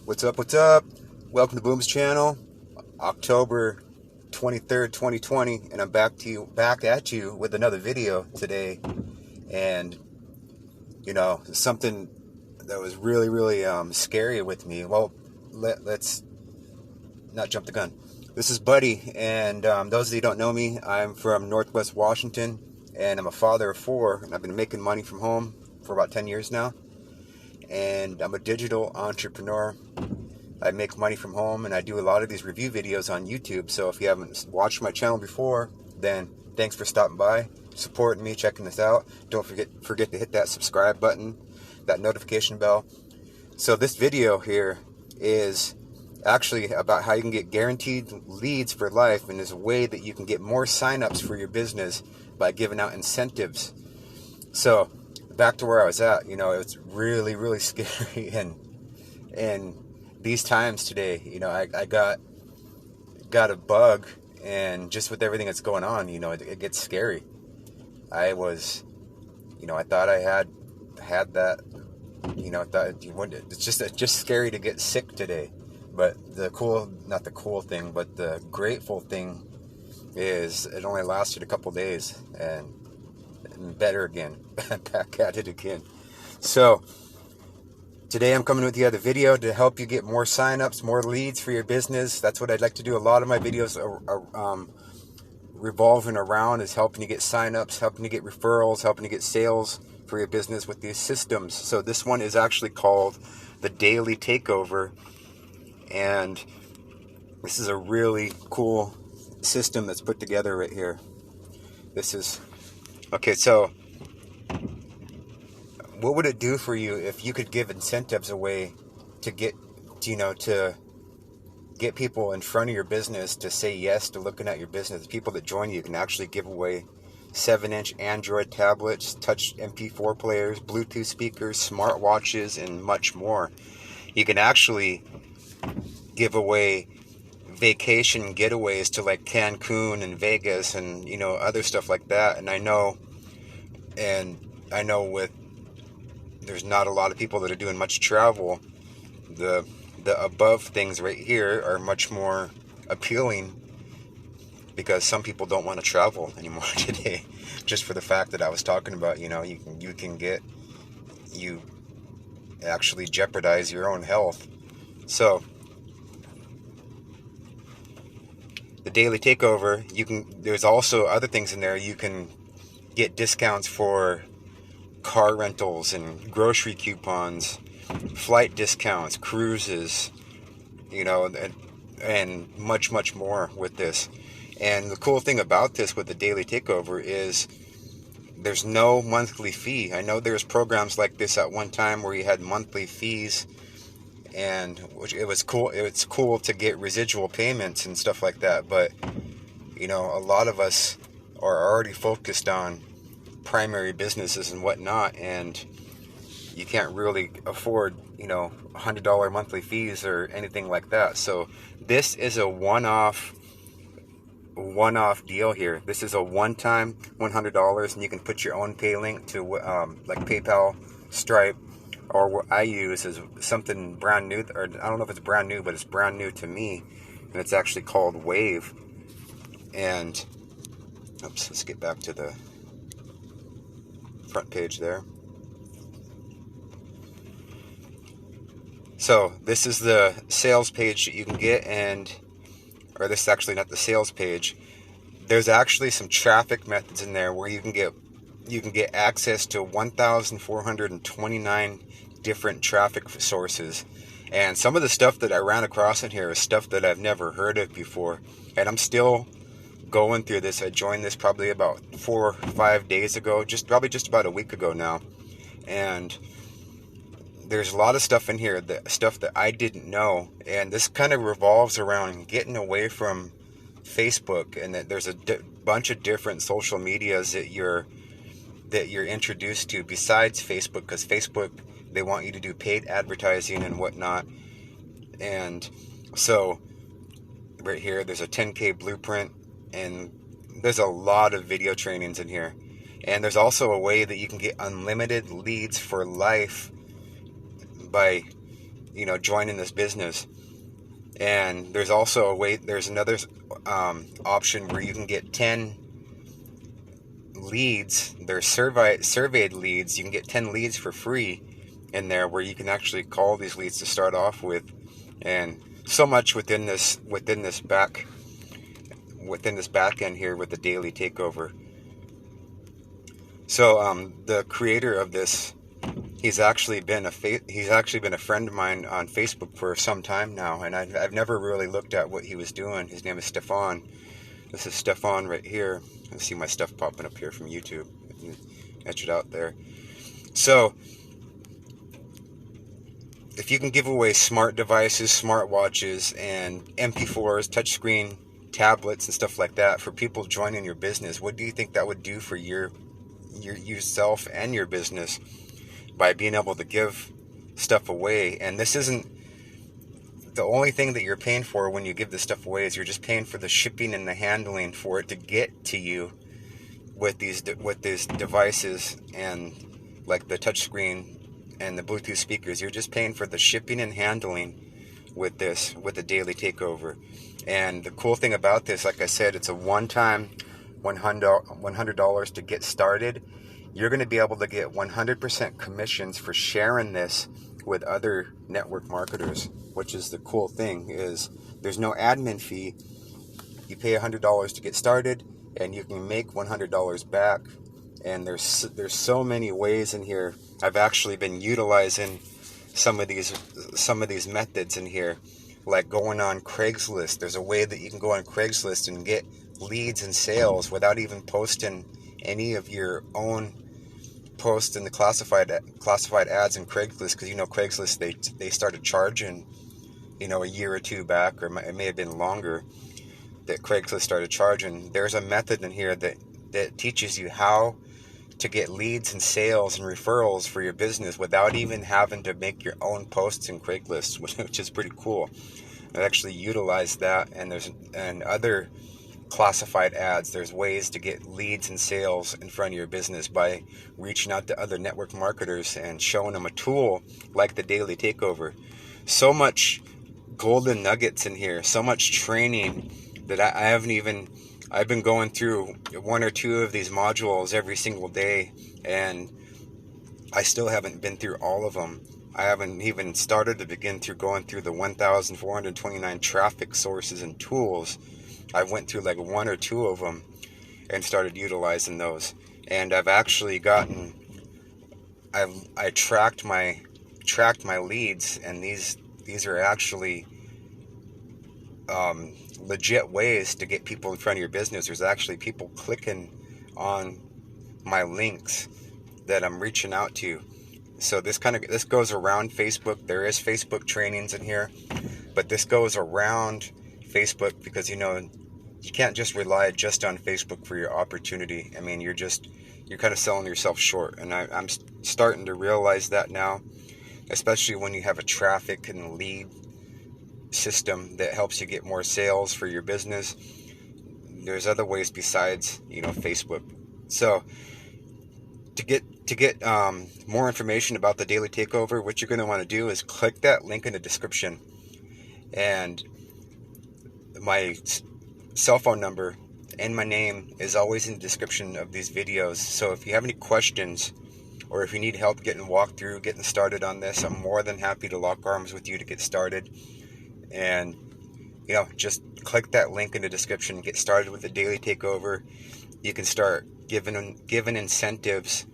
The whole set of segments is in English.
What's up? What's up? Welcome to Boome's channel, October 23rd, 2020, and I'm back at you with another video today. And something that was really scary with me. Well, let's not jump the gun. This is Buddy, and those of you who don't know me, I'm from Northwest Washington, and I'm a father of 4, and I've been making money from home for about 10 years now. And I'm a digital entrepreneur. I make money from home, and I do a lot of these review videos on YouTube. So if you haven't watched my channel before, then thanks for stopping by, supporting me, checking this out. Don't forget to hit that subscribe button, that notification bell. So this video here is actually about how you can get guaranteed leads for life, and there's a way that you can get more signups for your business by giving out incentives. So back to where I was at, it's really scary, and these times today, I got a bug, and just with everything that's going on, it gets scary. I thought I had that, it's just scary to get sick today. But not the cool thing, but the grateful thing is it only lasted a couple days, and better again, back at it again. So today I'm coming with you with a video to help you get more signups, more leads for your business. That's what I'd like to do. A lot of my videos are revolving around is helping you get signups, helping you get referrals, helping you get sales for your business with these systems. So this one is actually called the Daily Takeover, and this is a really cool system that's put together right here. Okay, so what would it do for you if you could give incentives away to get people in front of your business to say yes to looking at your business? The people that join you can actually give away 7-inch Android tablets, touch MP4 players, Bluetooth speakers, smartwatches, and much more. You can actually give away vacation getaways to like Cancun and Vegas and other stuff like that. And I know there's not a lot of people that are doing much travel. The above things right here are much more appealing because some people don't want to travel anymore today, just for the fact that I was talking about. You actually jeopardize your own health. So the Daily Takeover, there's also other things in there. You can get discounts for car rentals and grocery coupons, flight discounts, cruises, and much more with this. And the cool thing about this with the Daily Takeover is there's no monthly fee. I know there's programs like this at one time where you had monthly fees, and it was cool. It's cool to get residual payments and stuff like that. But a lot of us are already focused on primary businesses and whatnot, and you can't really afford $100 monthly fees or anything like that. So this is a one-off deal here. This is a one-time $100, and you can put your own pay link to like PayPal, Stripe, or what I use is something brand new, or I don't know if it's brand new, but it's brand new to me, and it's actually called Wave. And let's get back to the front page there. So this is the sales page that you can get, or this is actually not the sales page. There's actually some traffic methods in there where you can get access to 1,429 different traffic sources. And some of the stuff that I ran across in here is stuff that I've never heard of before, and I'm still going through this. I joined this probably about 4 or 5 days ago, probably just about a week ago now, and there's a lot of stuff in here, stuff that I didn't know. And this kind of revolves around getting away from Facebook, and that there's a bunch of different social medias that you're introduced to besides Facebook, because Facebook, they want you to do paid advertising and whatnot. And so right here, there's a 10K blueprint, and there's a lot of video trainings in here. And there's also a way that you can get unlimited leads for life by joining this business. And there's also there's another option where you can get 10 leads. They're surveyed leads. You can get 10 leads for free in there, where you can actually call these leads to start off with. And so much within this back end here with the daily takeover. So the creator of this, he's actually been a friend of mine on Facebook for some time now, and I've never really looked at what he was doing. His name is Stefan. This is Stefan right here. I see my stuff popping up here from YouTube. Etch it out there. So if you can give away smart devices, smart watches, and MP4s, touchscreen tablets, and stuff like that for people joining your business, what do you think that would do for yourself and your business by being able to give stuff away? And this isn't the only thing that you're paying for when you give this stuff away. Is you're just paying for the shipping and the handling for it to get to you with these devices, and like the touchscreen and the Bluetooth speakers. You're just paying for the shipping and handling with the daily takeover. And the cool thing about this, like I said, it's a one-time $100 to get started. You're going to be able to get 100% commissions for sharing this with other network marketers, which is the cool thing. Is there's no admin fee. You pay $100 to get started, and you can make $100 back. And there's so many ways in here. I've actually been utilizing some of these methods in here, like going on Craigslist. There's a way that you can go on Craigslist and get leads and sales without even posting any of your own posts in the classified ads in Craigslist, because Craigslist, they started charging a year or two back, or it may have been longer, that Craigslist started charging. There's a method in here that teaches you how to get leads and sales and referrals for your business without even having to make your own posts in Craigslist, which is pretty cool. I actually utilized that, and other classified ads. There's ways to get leads and sales in front of your business by reaching out to other network marketers and showing them a tool like the daily takeover. So much golden nuggets in here, so much training that I've been going through one or two of these modules every single day, and I still haven't been through all of them. I haven't even started to begin through going through the 1,429 traffic sources and tools. I went through like one or two of them and started utilizing those. And I've actually I tracked my leads, and these are actually legit ways to get people in front of your business. There's actually people clicking on my links that I'm reaching out to. So this goes around Facebook. There is Facebook trainings in here, but this goes around Facebook because you can't just rely just on Facebook for your opportunity. I mean, you're kind of selling yourself short, and I'm starting to realize that now, especially when you have a traffic and lead system that helps you get more sales for your business. There's other ways besides Facebook. So to get more information about the daily takeover, what you're going to want to do is click that link in the description, and my cell phone number and my name is always in the description of these videos. So if you have any questions, or if you need help getting started on this, I'm more than happy to lock arms with you to get started. And just click that link in the description and get started with the daily takeover. You can start giving incentives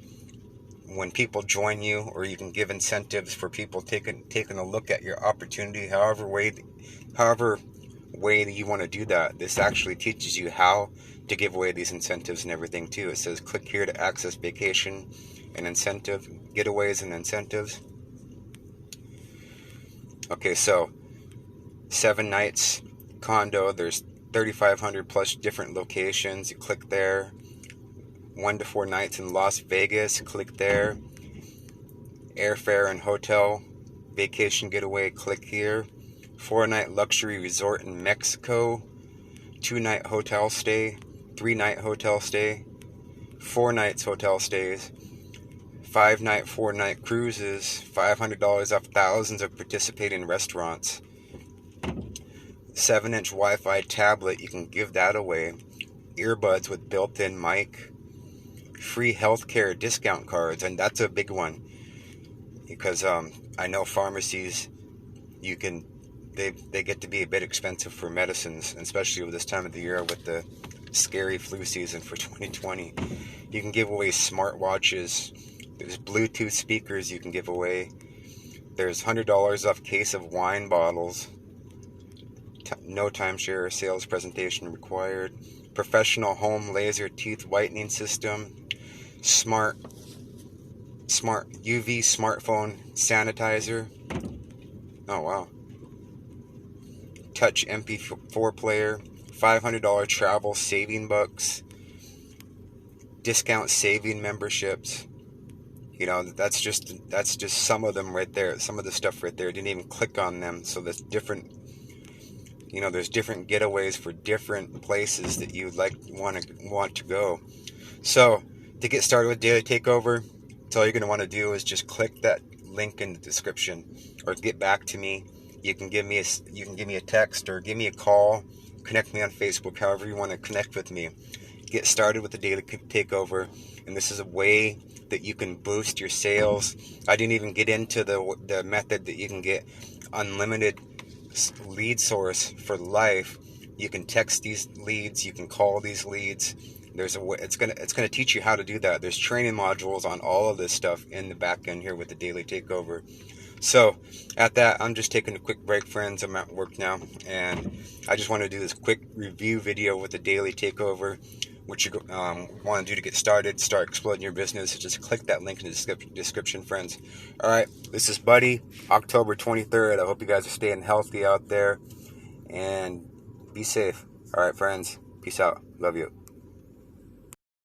when people join you, or you can give incentives for people taking a look at your opportunity, however way that you want to do that. This actually teaches you how to give away these incentives and everything too. It says click here to access vacation and incentive getaways and incentives. Okay, so 7 nights condo, there's 3,500 plus different locations. You click there. 1 to 4 nights in Las Vegas, click there. Airfare and hotel vacation getaway, click here. 4-night luxury resort in Mexico. 2-night hotel stay. 3-night hotel stay. 4 nights hotel stays. 5-night, 4-night cruises, $500 off thousands of participating restaurants, 7-inch Wi-Fi tablet, you can give that away, earbuds with built-in mic, free healthcare discount cards, and that's a big one because I know pharmacies, they get to be a bit expensive for medicines, especially with this time of the year with the scary flu season for 2020. You can give away smartwatches. There's Bluetooth speakers you can give away. There's $100 off case of wine bottles. No timeshare sales presentation required. Professional home laser teeth whitening system. Smart UV smartphone sanitizer. Oh wow. Touch MP4 player. $500 travel saving bucks. Discount saving memberships. You know, that's just some of them right there. Some of the stuff right there. Didn't even click on them. So there's different, you know, there's different getaways for different places that you want to go. So to get started with Daily Takeover, that's all you're going to want to do is just click that link in the description, or get back to me. You can give me a text or give me a call. Connect me on Facebook, however you want to connect with me. Get started with the Daily Takeover, and this is a way that you can boost your sales. I didn't even get into the method that you can get unlimited lead source for life. You can text these leads, you can call these leads. There's a way, it's gonna teach you how to do that. There's training modules on all of this stuff in the back end here with the Daily Takeover. So at that, I'm just taking a quick break, friends. I'm at work now, and I just want to do this quick review video with the Daily Takeover. What you want to do to get started, start exploding your business, just click that link in the description, friends. All right, this is Buddy, October 23rd. I hope you guys are staying healthy out there, and be safe. All right, friends, peace out. Love you.